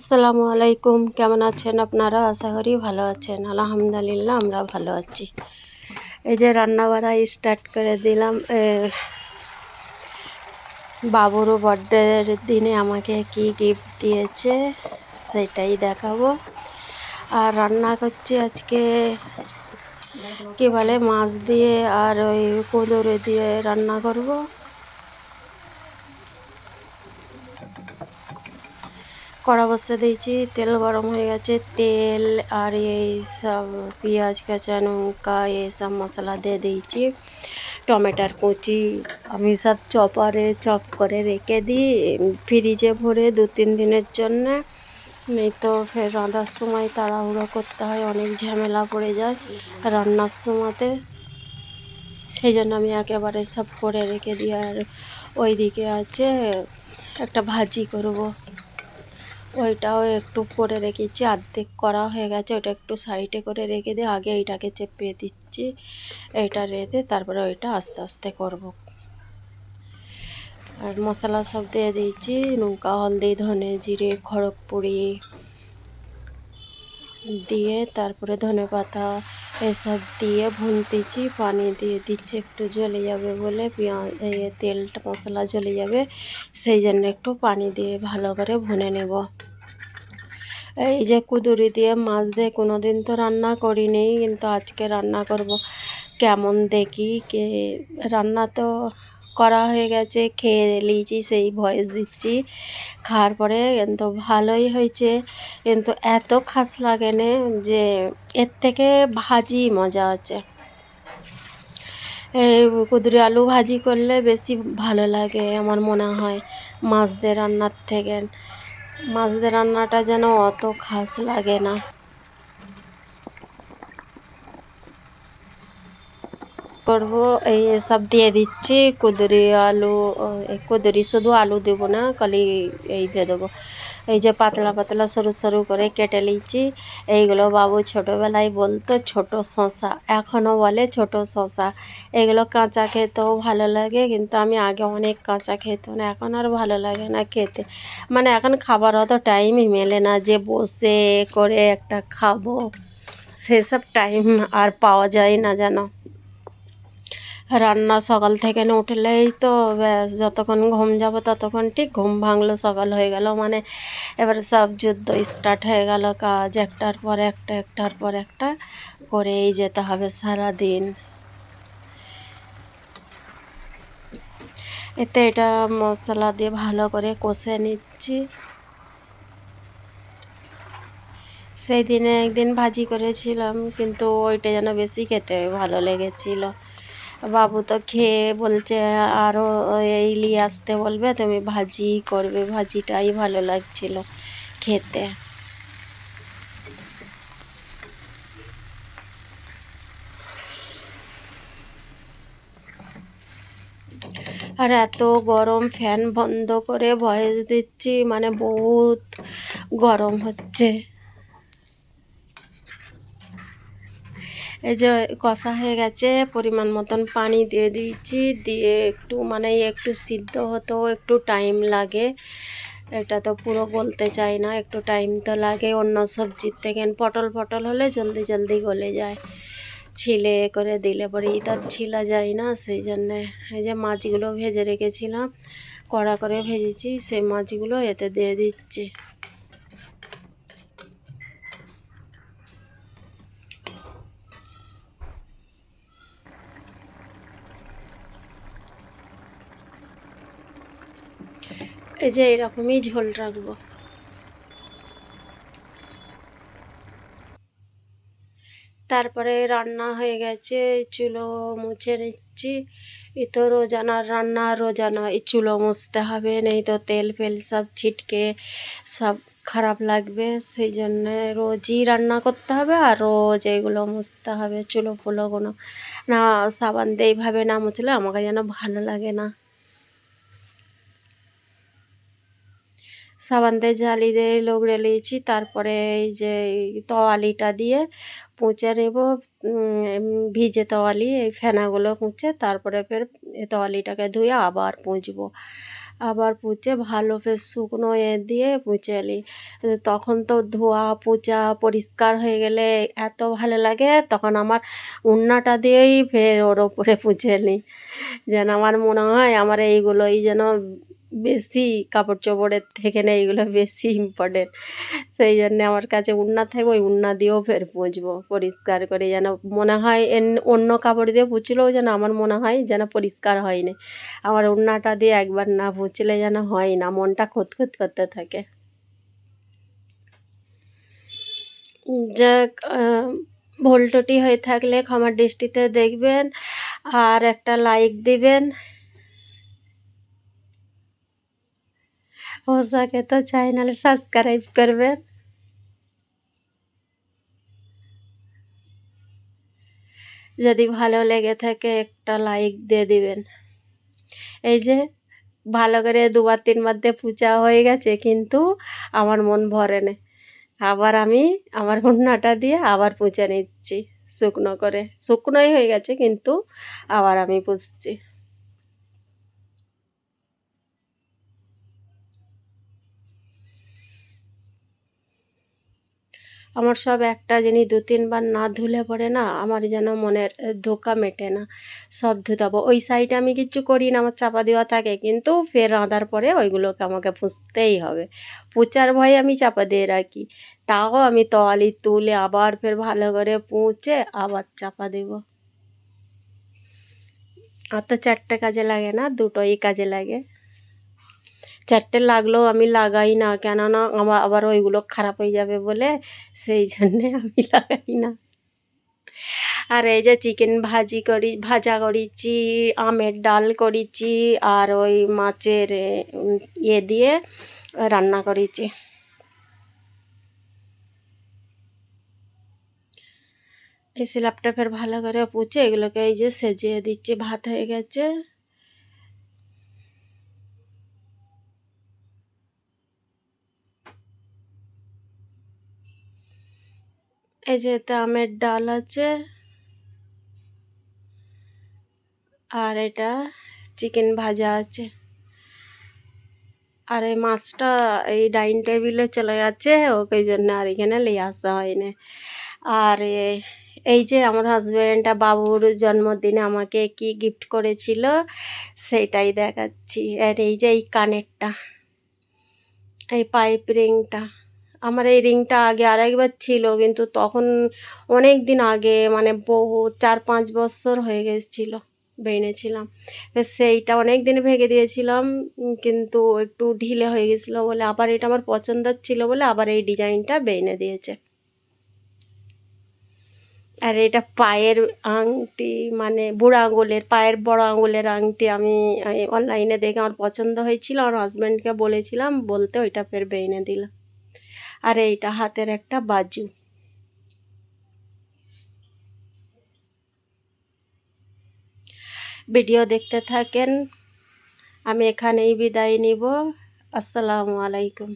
আসসালামু আলাইকুম। কেমন আছেন আপনারা? আশা করি ভালো আছেন। আলহামদুলিল্লাহ আমরা ভালো আছি। এই যে রান্না বাড়া স্টার্ট করে দিলাম। বাবুরও বার্থডের দিনে আমাকে কি গিফট দিয়েছে সেটাই দেখাবো। আর রান্না করছি আজকে কি বলে মাছ দিয়ে আর ওই কুঁদরি দিয়ে রান্না করব। কড়া বসে দিয়েছি, তেল গরম হয়ে গেছে। তেল আর এই সব পেঁয়াজ কাঁচা লঙ্কা এইসব মশলা দিয়ে দিয়েছি। টমেটোর কুচি আমি সব চপারে চপ করে রেখে দিই ফ্রিজে ভরে 2-3 দিনের জন্য। নেই তো ফের রান্নার সময় তাড়াহুড়ো করতে হয়, অনেক ঝামেলা পড়ে যায় রান্নার সময়তে। সেই জন্য আমি একেবারে সব করে রেখে দিই। আর ওইদিকে আছে একটা ভাজি করব, ওইটাও একটু করে রেখেছি, অর্ধেক করা হয়ে গেছে। ওটা একটু সাইডে করে রেখে দিয়ে আগে এইটাকে চেপে দিচ্ছি, এইটা রেখে তারপরে ওইটা আস্তে আস্তে করব। আর মশলা সব দিয়ে দিয়েছি, লঙ্কা হলদি ধনে জিরে খড়গপুরি দিয়ে তারপরে ধনে পাতা এসব দিয়ে ভুনতেছি। পানি দিয়ে দিচ্ছি একটু জ্বলে যাবে বলে, পেঁয়াজ তেলটা মশলা জ্বলে যাবে সেই জন্য একটু পানি দিয়ে ভালো করে ভুনে নেব। এই যে কুঁদরি দিয়ে মাছ দিয়ে কোনো দিন তো রান্না করিনি, কিন্তু আজকে রান্না করব। কেমন দেখি কে রান্না তো করা হয়ে গেছে, খেয়ে নিয়েছি, সেই ভয়েস দিচ্ছি। খাওয়ার পরে কিন্তু ভালোই হয়েছে, কিন্তু এত খাস লাগে না, যে এর থেকে ভাজি মজা আছে। এই কুঁদরি আলু ভাজি করলে বেশি ভালো লাগে আমার মনে হয় মাছ দিয়ে রান্নার থেকে। মাছ দিয়ে রান্নাটা যেন অত খাস লাগে না। করব এই সব দিয়ে দিচ্ছি কুঁদরি আলু। কুঁদরি শুধু আলু দেবো না, খালি এই দিয়ে দেবো। এই যে পাতলা পাতলা সরু সরু করে কেটে নিয়েছি। এইগুলো বাবু ছোটোবেলায় বলতো ছোট শসা, এখনও বলে ছোট শসা। এগুলো কাঁচা খেতেও ভালো লাগে, কিন্তু আমি আগে অনেক কাঁচা খেতাম না, এখন আর ভালো লাগে না খেতে। মানে এখন খাবার অত টাইমই মেলে না যে বসে করে একটা খাবো, সেসব টাইম আর পাওয়া যায় না যেন। রান্না সকাল থেকে না উঠলেই তো ব্যাস, যতক্ষণ ঘুম যাব ততক্ষণ ঠিক, ঘুম ভাঙলো সকাল হয়ে গেল, মানে এবার সব যুদ্ধ স্টার্ট হয়ে গেল। কাজ একটার পর একটা একটার পর একটা করেই যেতে হবে সারা দিন। এতে এটা মশলা দিয়ে ভালো করে কষে নিচ্ছি। সেই দিনে একদিন ভাজি করেছিলাম, কিন্তু ওইটা যেন বেশি খেতে ভালো লেগেছিল। বাবু তো খেয়ে বলছে আরও এই নিয়ে আসতে বলবে, তুমি ভাজি করবে, ভাজিটাই ভালো লাগছিল খেতে। আর এত গরম, ফ্যান বন্ধ করে ভয়েস দিচ্ছি, মানে বহুত গরম হচ্ছে। এই যে কষা হয়ে গেছে, পরিমাণ মতন পানি দিয়ে দিয়েছি, দিয়ে একটু মানে একটু সিদ্ধ হতেও একটু টাইম লাগে। এটা তো পুরো গলতে চায় না, একটু টাইম তো লাগে। অন্য সবজির থেকে পটল ফটল হলে জলদি জলদি গলে যায়, ছিলে করে দিলে পরে ইতার ছিলা যায় না, সেই জন্যে। এই যে মাছগুলো ভেজে রেখেছিলাম, কড়া করে ভেজেছি, সেই মাছগুলো এতে দিয়ে দিচ্ছি। এই যে এরকমই ঝোল রাখবো। তারপরে রান্না হয়ে গেছে, চুলো মুছে নিচ্ছি। এই তো রোজানার রান্না, রোজানা এই চুলো মুছতে হবে, নেই তো তেল ফেল সব ছিটকে সব খারাপ লাগবে। সেই জন্যে রোজই রান্না করতে হবে, আর রোজ এইগুলো মুছতে হবে চুলো ফুলোগুলো। না সাবান দিয়ে এইভাবে না মুছলে আমাকে যেন ভালো লাগে না। সাবান দিয়ে জালি দিয়ে লগড়ে নিয়েছি, তারপরে এই যে তোয়ালিটা দিয়ে পুঁছে নেব। ভিজে তোয়ালি, এই ফেনাগুলো মুছে তারপরে ফের তোয়ালিটাকে ধুয়ে আবার পুঁছবো। আবার পুঁছে ভালো ফের শুকনো দিয়ে পুঁছে নিই। তখন তো ধোয়া পোঁছা পরিষ্কার হয়ে গেলে এত ভালো লাগে, তখন আমার উন্নাটা দিয়েই ফের ওর ওপরে পুঁছে নিই। যেন আমার মনে হয় আমার এইগুলোই যেন বেশি, কাপড় চোপড়ের থেকে না এইগুলো বেশি ইম্পর্টেন্ট। সেই জন্যে আমার কাছে উন্না থাকবে, ওই উন্না দিয়েও ফের পুঁছবো পরিষ্কার করে, যেন মনে হয় অন্য কাপড় দিয়ে পুছলেও যেন আমার মনে হয় যেন পরিষ্কার হয়নি। আমার উন্নাটা দিয়ে একবার না পুছলে যেন হয় না, মনটা খুঁতখুত করতে থাকে। যাক, ভুলটুটি হয়ে থাকলে ক্ষমার দৃষ্টিতে দেখবেন, আর একটা লাইক দিবেন। हो सके तो চ্যানেল সাবস্ক্রাইব করবেন। যদি ভালো লেগে থাকে একটা লাইক দিয়ে দিবেন। এই যে ভালো করে দুবার তিনবার দিয়ে পুছা হয়ে গেছে, কিন্তু আমার মন ভরে না। আবার আমি আমার উন্নাটা দিয়ে আবার পুছে নিচ্ছি শুকনো করে। শুকনোই হয়ে গেছে কিন্তু আবার আমি পুছছি। আমার সব একটা জিনিস দু তিনবার না ধুলে পরে না আমার যেন মনের ধোকা মেটে না, সব ধুতাবো। ওই সাইডে আমি কিচ্ছু করি না, আমার চাপা দেওয়া থাকে, কিন্তু ফের রাঁধার পরে ওইগুলোকে আমাকে পুছতেই হবে। পোচার ভয়ে আমি চাপা দিয়ে রাখি, তাও আমি তোয়ালি তুলে আবার ফের ভালো করে পুঁছে আবার চাপা দেব। আর তো চারটে কাজে লাগে না, দুটোই কাজে লাগে। চারটে লাগলেও আমি লাগাই না, কেননা আমার আবার ওইগুলো খারাপ হয়ে যাবে বলে, সেই জন্যে আমি লাগাই না। আর এই যে চিকেন ভাজা করেছি, আমের ডাল করেছি, আর ওই মাছের ইয়ে দিয়ে রান্না করেছি। এই স্ল্যাবটা ফের ভালো করে পুছে এগুলোকে এই যে সেজিয়ে দিচ্ছি, ভাত হয়ে গেছে। এই যে এতে আমের ডাল আছে, আর এটা চিকেন ভাজা আছে। আর এই মাছটা এই ডাইনিং টেবিলে চলে যাচ্ছে, ওকে জন্য আর এখানে নিয়ে আসা হয়নি। আর এই যে আমার হাজব্যান্ডটা বাবুর জন্মদিনে আমাকে কি গিফট করেছিল সেটাই দেখাচ্ছি। আর এই যে এই কানেরটা, এই পাইপ রিংটা, আমার এই রিংটা আগে আরেকবার ছিল, কিন্তু তখন অনেক দিন আগে, মানে বহু 4-5 বছর হয়ে গেছিলো বেনেছিলাম। সেইটা অনেক দিন ভেঙে দিয়েছিলাম, কিন্তু একটু ঢিলে হয়ে গেছিলো বলে আবার এটা আমার পছন্দের ছিল বলে আবার এই ডিজাইনটা বেনে দিয়েছে। আর এটা পায়ের আংটি, মানে বুড়ো আঙুলের, পায়ের বড় আঙুলের আংটি আমি অনলাইনে দেখে আমার পছন্দ হয়েছিল, আমার হাজব্যান্ডকে বলেছিলাম, বলতে ওইটা ফের বেনে দিলাম। আর এইটা হাতের একটা বাজু। ভিডিও দেখতে থাকেন, আমি এখানেই বিদায় নিব। আসসালামু আলাইকুম।